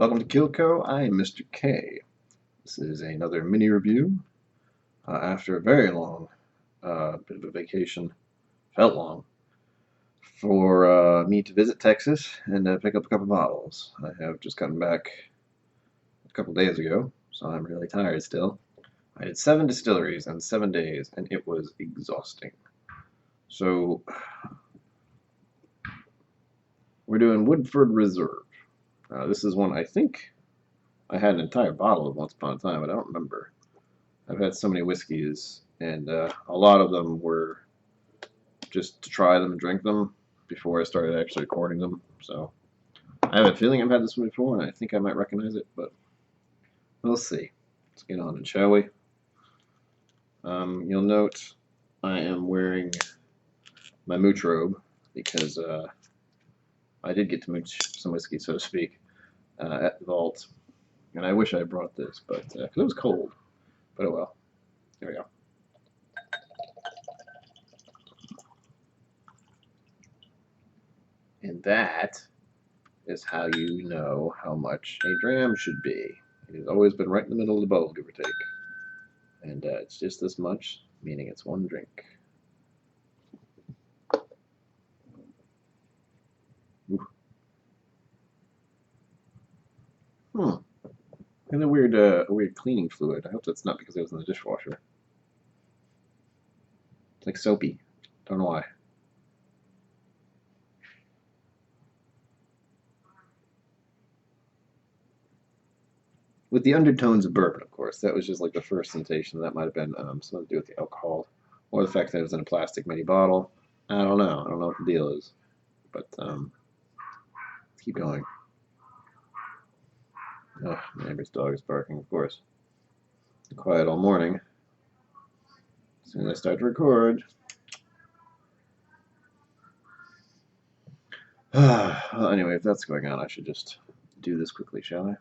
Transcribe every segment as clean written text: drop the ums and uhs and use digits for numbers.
Welcome to Killco. I am Mr. K. This is another mini review after a very long bit of a vacation, felt long, for me to visit Texas and pick up a couple bottles. I have just gotten back a couple days ago, so I'm really tired still. I did 7 distilleries in 7 days, and it was exhausting. So we're doing Woodford Reserve. This is one I think I had an entire bottle of once upon a time, but I don't remember. I've had so many whiskeys, and a lot of them were just to try them and drink them before I started actually recording them. So I have a feeling I've had this one before, and I think I might recognize it, but we'll see. Let's get on it, shall we? You'll note I am wearing my mooch robe because I did get to mooch some whiskey, so to speak, at the vault. And I wish I had brought this, but because it was cold. But oh well. Here we go. And that is how you know how much a dram should be. It has always been right in the middle of the bowl, give or take. And it's just this much, meaning it's one drink. Ooh. And a weird cleaning fluid. I hope that's not because it was in the dishwasher. It's like soapy. Don't know why. With the undertones of bourbon, of course. That was just like the first sensation. That might have been something to do with the alcohol, or the fact that it was in a plastic mini bottle. I don't know. I don't know what the deal is. But let's keep going. Oh, my neighbor's dog is barking, of course. Quiet all morning. As soon as I start to record. Well, anyway, if that's going on, I should just do this quickly, shall I?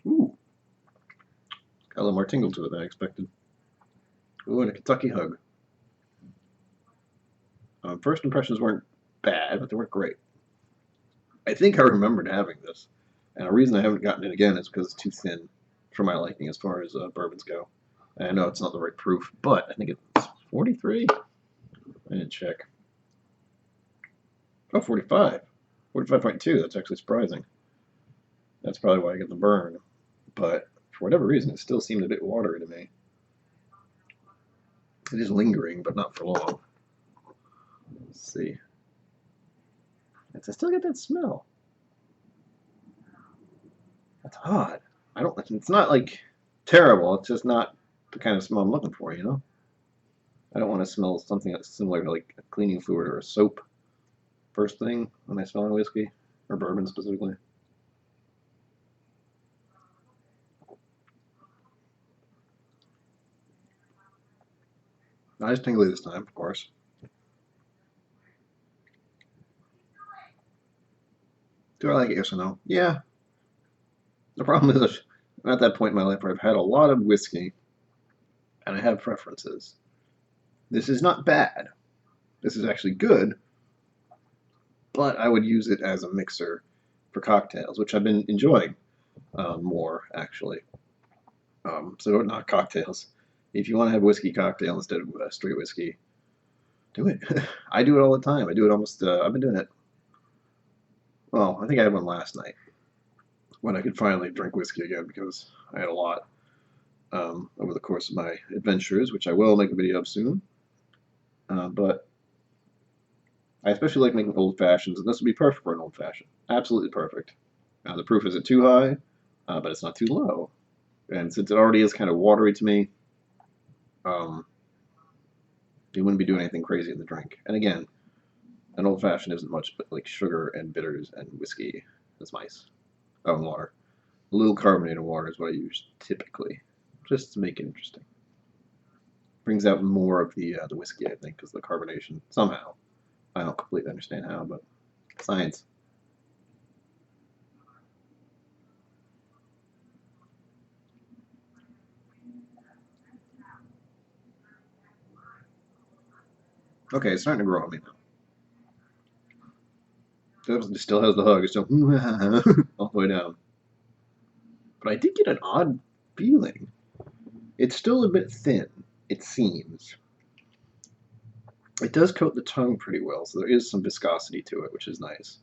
Ooh. Got a little more tingle to it than I expected. Ooh, and a Kentucky hug. First impressions weren't bad, but they weren't great. I think I remembered having this, and the reason I haven't gotten it again is because it's too thin for my liking as far as bourbons go. And I know it's not the right proof, but I think it's 43. I didn't check. Oh, 45. 45.2. That's actually surprising. That's probably why I get the burn. But for whatever reason, it still seemed a bit watery to me. It is lingering, but not for long. Let's see. I still get that smell. That's odd. I don't. It's not like terrible. It's just not the kind of smell I'm looking for. You know. I don't want to smell something that's similar to like a cleaning fluid or a soap. First thing when I smell a whiskey or bourbon specifically. Not as tingly this time, of course. Do I like it? Yes or no? Yeah. The problem is I'm at that point in my life where I've had a lot of whiskey and I have preferences. This is not bad. This is actually good, but I would use it as a mixer for cocktails, which I've been enjoying more, actually. So not cocktails. If you want to have whiskey cocktail instead of straight whiskey, do it. I do it all the time. I do it almost, I've been doing it. Well, I think I had one last night when I could finally drink whiskey again because I had a lot over the course of my adventures, which I will make a video of soon. But I especially like making old fashions, and this would be perfect for an old fashioned. Absolutely perfect. The proof isn't too high, but it's not too low. And since it already is kind of watery to me, you wouldn't be doing anything crazy in the drink. And again, an old fashioned isn't much but like sugar and bitters and whiskey. That's nice. Oh, and water. A little carbonated water is what I use typically, just to make it interesting. Brings out more of the whiskey, I think, because the carbonation somehow. I don't completely understand how, but science. Okay, it's starting to grow on me now. It still has the hug. It's still all the way down. But I did get an odd feeling. It's still a bit thin, it seems. It does coat the tongue pretty well, so there is some viscosity to it, which is nice.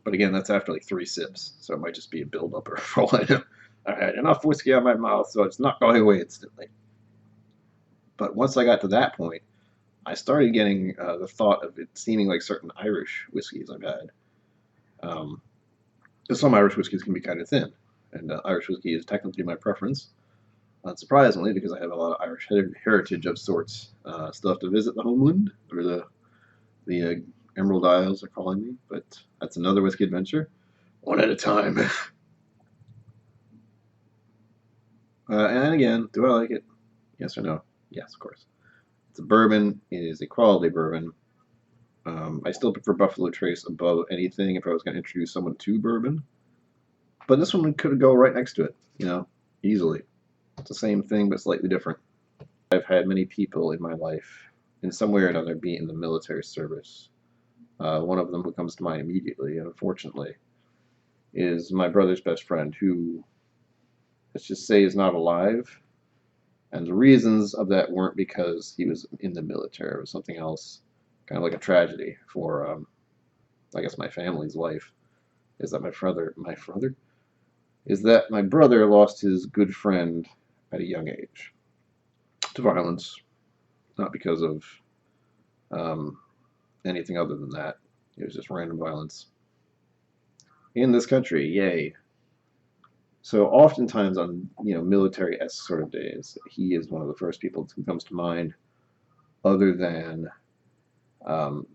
But again, that's after like 3 sips, so it might just be a buildup or for all I know. I had enough whiskey on my mouth, so it's not going away instantly. But once I got to that point, I started getting the thought of it seeming like certain Irish whiskeys I've had. Because some Irish whiskeys can be kind of thin, and Irish whiskey is technically my preference. Unsurprisingly, because I have a lot of Irish heritage of sorts. Still have to visit the homeland, or the Emerald Isles are calling me, but that's another whiskey adventure, one at a time. And again, do I like it? Yes or no? Yes, of course. It's a bourbon. It is a quality bourbon. I still prefer Buffalo Trace above anything if I was going to introduce someone to bourbon. But this one could go right next to it, easily. It's the same thing, but slightly different. I've had many people in my life, in some way or another, be in the military service. One of them who comes to mind immediately, unfortunately, is my brother's best friend, who, let's just say, is not alive. And the reasons of that weren't because he was in the military. It was something else, kind of like a tragedy for, I guess, my family's life. Is that my brother lost his good friend at a young age to violence, not because of um, anything other than that. It was just random violence in this country. Yay! So oftentimes on military-esque sort of days, he is one of the first people who comes to mind, other than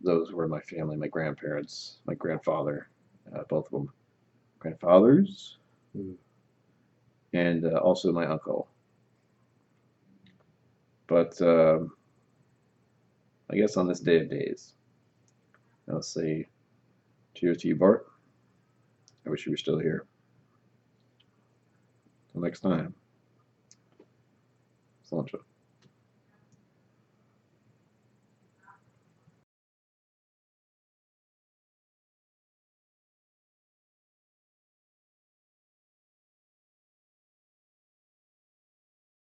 those who were my family, my grandparents, my grandfather, both of them grandfathers, and also my uncle. But I guess on this day of days, I'll say cheers to you, Bart. I wish you were still here. Till next time. Cilantro.